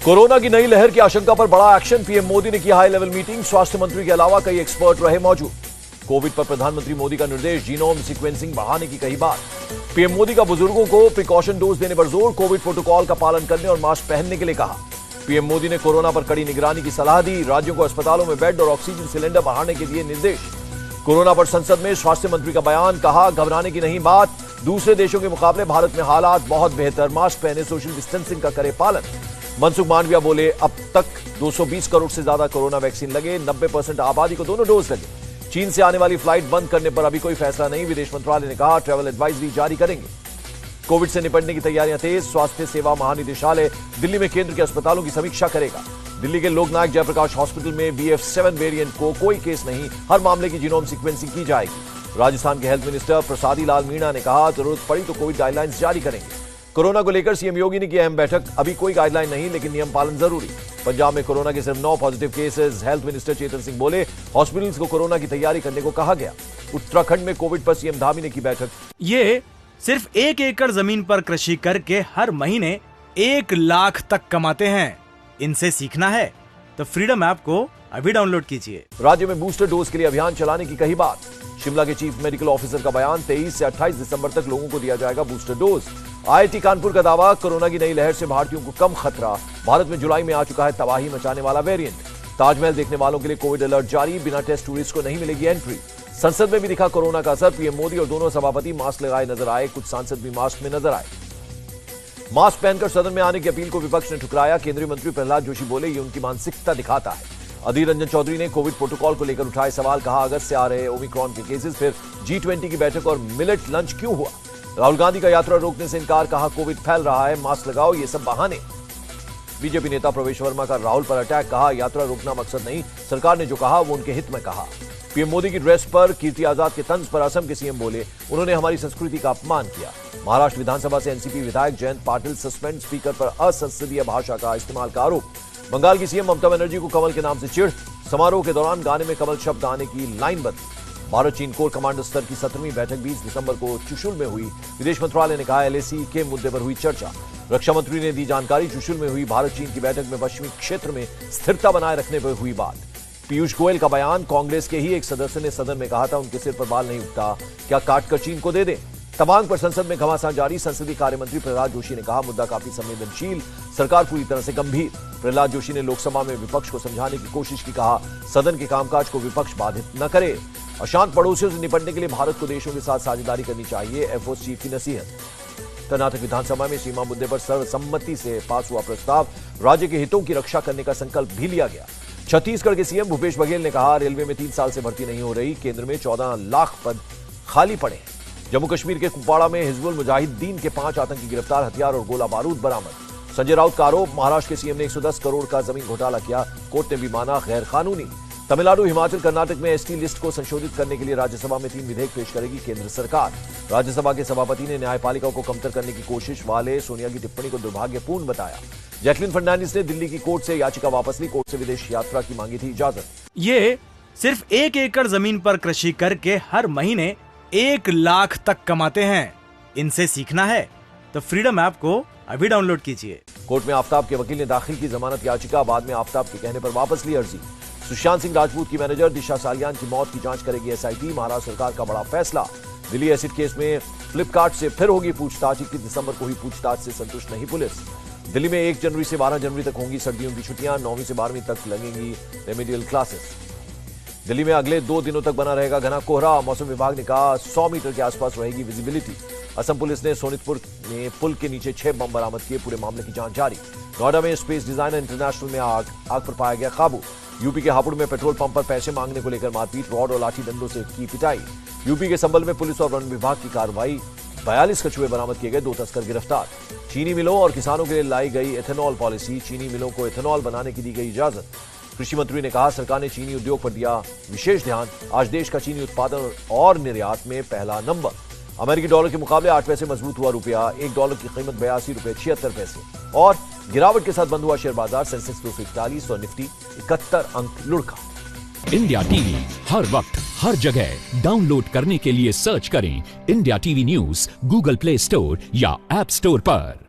Corona की नई लहर की आशंका पर बड़ा एक्शन। पीएम मोदी ने की हाई लेवल मीटिंग। स्वास्थ्य मंत्री के अलावा कई एक्सपर्ट रहे मौजूद। कोविड पर प्रधानमंत्री मोदी का निर्देश, जीनोम सीक्वेंसिंग बढ़ाने की कही बात। पीएम मोदी का बुजुर्गों को प्रिकॉशन डोज देने पर जोर, कोविड प्रोटोकॉल का पालन करने और मास्क पहनने के लिए कहा। पीएम मोदी ने कोरोना पर कड़ी निगरानी की सलाह दी। राज्यों को अस्पतालों में बेड और ऑक्सीजन सिलेंडर बढ़ाने के दिए निर्देश। कोरोना पर संसद में स्वास्थ्य मंत्री का बयान, कहा घबराने की नहीं बात, दूसरे देशों के मुकाबले भारत में हालात बहुत बेहतर, मास्क पहने, सोशल डिस्टेंसिंग का करे पालन। मनसुख मांडविया बोले, अब तक 220 करोड़ से ज्यादा कोरोना वैक्सीन लगे, 90% आबादी को दोनों डोज लगे। चीन से आने वाली फ्लाइट बंद करने पर अभी कोई फैसला नहीं, विदेश मंत्रालय ने कहा ट्रैवल एडवाइजरी जारी करेंगे। कोविड से निपटने की तैयारियां तेज। स्वास्थ्य सेवा महानिदेशालय दिल्ली में केंद्र के अस्पतालों की समीक्षा करेगा। दिल्ली के लोकनायक जयप्रकाश हॉस्पिटल में BF7 वेरिएंट को कोई केस नहीं, हर मामले की जीनोम सीक्वेंसिंग की जाएगी। राजस्थान के हेल्थ मिनिस्टर प्रसादी लाल मीणा ने कहा जरूरत पड़ी तो कोविड गाइडलाइंस जारी करेंगे। कोरोना को लेकर सीएम योगी ने की अहम बैठक। अभी कोई गाइडलाइन नहीं, लेकिन नियम पालन जरूरी। पंजाब में कोरोना के सिर्फ 9 positive cases. Health minister Chetan Singh बोले, हॉस्पिटल्स को कोरोना की तैयारी करने को कहा गया। उत्तराखंड में कोविड पर सीएम धामी ने की बैठक। ये सिर्फ 1 एकड़ जमीन पर कृषि करके हर महीने 1 लाख तक कमाते हैं। इनसे सीखना है तो फ्रीडम ऐप को अभी डाउनलोड कीजिए। राज्य में बूस्टर डोज के लिए अभियान चलाने की कही बात। शिमला के चीफ मेडिकल ऑफिसर का बयान, 23 से 28 दिसंबर तक लोगों को दिया जाएगा बूस्टर डोज। IIT कानपुर का दावा, कोरोना की नई लहर से भारतीयों को कम खतरा। भारत में जुलाई में आ चुका है तबाही मचाने वाला वेरिएंट। ताजमहल देखने वालों के लिए कोविड अलर्ट जारी, बिना टेस्ट टूरिस्ट को नहीं मिलेगी एंट्री। संसद में भी दिखा कोरोना का असर। पीएम मोदी और दोनों सभापति मास्क लगाए नजर आए, कुछ सांसद भी मास्क में नजर आए। मास्क पहनकर सदन में आने की अपील को विपक्ष ने ठुकराया। केंद्रीय मंत्री प्रहलाद जोशी बोले, ये उनकी मानसिकता दिखाता है। अधीर रंजन चौधरी ने कोविड प्रोटोकॉल को लेकर उठाए सवाल, कहा अगस्त से आ रहे ओमिक्रॉन के केसेस, फिर G20 की बैठक और मिलेट लंच क्यों हुआ। राहुल गांधी का यात्रा रोकने से इनकार, कहा कोविड फैल रहा है, मास्क लगाओ, ये सब बहाने। बीजेपी नेता प्रवेश वर्मा का राहुल पर अटैक, कहा यात्रा रोकना मकसद नहीं, सरकार ने जो कहा वो उनके हित में कहा। पीएम मोदी की ड्रेस पर कीर्ति आजाद के तंज पर असम के सीएम बोले, उन्होंने हमारी संस्कृति का अपमान किया। महाराष्ट्र विधानसभा से एनसीपी विधायक जयंत पाटिल सस्पेंड, स्पीकर पर असंसदीय भाषा का इस्तेमाल का आरोप। बंगाल की सीएम ममता बनर्जी को कमल के नाम से चिढ़, समारोह के दौरान गाने में कमल शब्द आने की लाइन बंद। भारत चीन कोर कमांडर स्तर की 17वीं बैठक 20 दिसंबर को चुशुल में हुई। विदेश मंत्रालय ने कहा LAC के मुद्दे पर हुई चर्चा। रक्षा मंत्री ने दी जानकारी, चुशुल में हुई भारत चीन की बैठक में पश्चिमी क्षेत्र में स्थिरता बनाए रखने पर हुई बात। पीयूष गोयल का बयान, कांग्रेस के ही एक सदस्य ने सदन में कहा था उनके सिर पर बाल नहीं उठता, क्या काटकर चीन को दे दें। तमांग पर संसद में घमासान जारी। संसदीय कार्य मंत्री प्रहलाद जोशी ने कहा मुद्दा काफी संवेदनशील, सरकार पूरी तरह से गंभीर। प्रहलाद जोशी ने लोकसभा में विपक्ष को समझाने की कोशिश की, कहा सदन के कामकाज को विपक्ष बाधित न करे। अशांत पड़ोसियों से निपटने के लिए भारत को देशों के साथ साझेदारी करनी चाहिए, एफओस चीफ की नसीहत। कर्नाटक विधानसभा में सीमा मुद्दे पर सर्वसम्मति से पास हुआ प्रस्ताव। राज्य के हितों की रक्षा करने का संकल्प भी लिया गया। छत्तीसगढ़ के सीएम भूपेश बघेल ने कहा रेलवे में 3 साल से भर्ती नहीं हो रही, केंद्र में 14 लाख पद खाली पड़े। जम्मू कश्मीर के कुपवाड़ा में हिजबुल मुजाहिदीन के 5 आतंकी गिरफ्तार, हथियार और गोला बारूद बरामद। संजय राउत का आरोप, महाराष्ट्र के सीएम ने 110 करोड़ का जमीन घोटाला किया, कोर्ट ने भी माना गैर कानूनी। तमिलनाडु, हिमाचल, कर्नाटक में ST लिस्ट को संशोधित करने के लिए राज्यसभा में 3 विधेयक पेश करेगी केंद्र सरकार। राज्यसभा के सभापति ने न्यायपालिका को कमतर करने की कोशिश वाले सोनिया की टिप्पणी को दुर्भाग्यपूर्ण बताया। जैकलिन फर्नांडिस ने दिल्ली की कोर्ट से याचिका वापस ली, कोर्ट से विदेश यात्रा की मांगी थी इजाजत। ये सिर्फ 1 एकड़ जमीन पर कृषि करके हर महीने 1 लाख तक कमाते हैं। इनसे सीखना है तो फ्रीडम ऐप को अभी डाउनलोड कीजिए। कोर्ट में आफ्ताब के वकील ने दाखिल की जमानत याचिका, बाद में आफ्ताब के कहने पर वापस ली अर्जी। सुशांत सिंह राजपूत की मैनेजर दिशा सालियान की मौत की जांच करेगी SIT। महाराष्ट्र सरकार का बड़ा फैसला। दिल्ली एसिड केस में फ्लिपकार्ट से फिर होगी पूछताछ। 21 दिसंबर को हुई पूछताछ से संतुष्ट नहीं पुलिस। दिल्ली में 1 जनवरी से 12 जनवरी तक होंगी सर्दियों की छुट्टियां, 9वीं से 12वीं तक लगेंगी रेमेडियल क्लासेस। दिल्ली में अगले 2 दिनों तक बना रहेगा घना कोहरा। मौसम विभाग ने कहा 100 मीटर के आसपास रहेगी विजिबिलिटी। असम पुलिस ने सोनितपुर में पुल के नीचे 6 बम बरामद किए, पूरे मामले की जांच जारी। नोएडा में स्पेस डिजाइनर इंटरनेशनल में आग पर पाया गया काबू। यूपी के हापुड़ में पेट्रोल पंप पर पैसे मांगने को लेकर मारपीट, रॉड और लाठी डंडों से की पिटाई। यूपी के संबल में पुलिस और वन विभाग की कार्रवाई, 42 कछुए बरामद किए गए, 2 तस्कर गिरफ्तार। चीनी मिलों और किसानों के लिए लाई गई एथेनॉल पॉलिसी, चीनी मिलों को एथेनॉल बनाने की दी गई इजाजत। कृषि मंत्री ने कहा सरकार ने चीनी उद्योग पर दिया विशेष ध्यान, आज देश का चीनी उत्पादन और निर्यात में पहला नंबर। अमेरिकी डॉलर के मुकाबले 8 पैसे मजबूत हुआ रुपया, 1 डॉलर की कीमत 82 रुपए 76 पैसे। और गिरावट के साथ बंद हुआ शेयर बाजार, सेंसेक्स 241 और निफ्टी 71 अंक लुढ़का। इंडिया टीवी हर वक्त हर जगह डाउनलोड करने के लिए सर्च करें India TV news Google play store या ऐप स्टोर पर।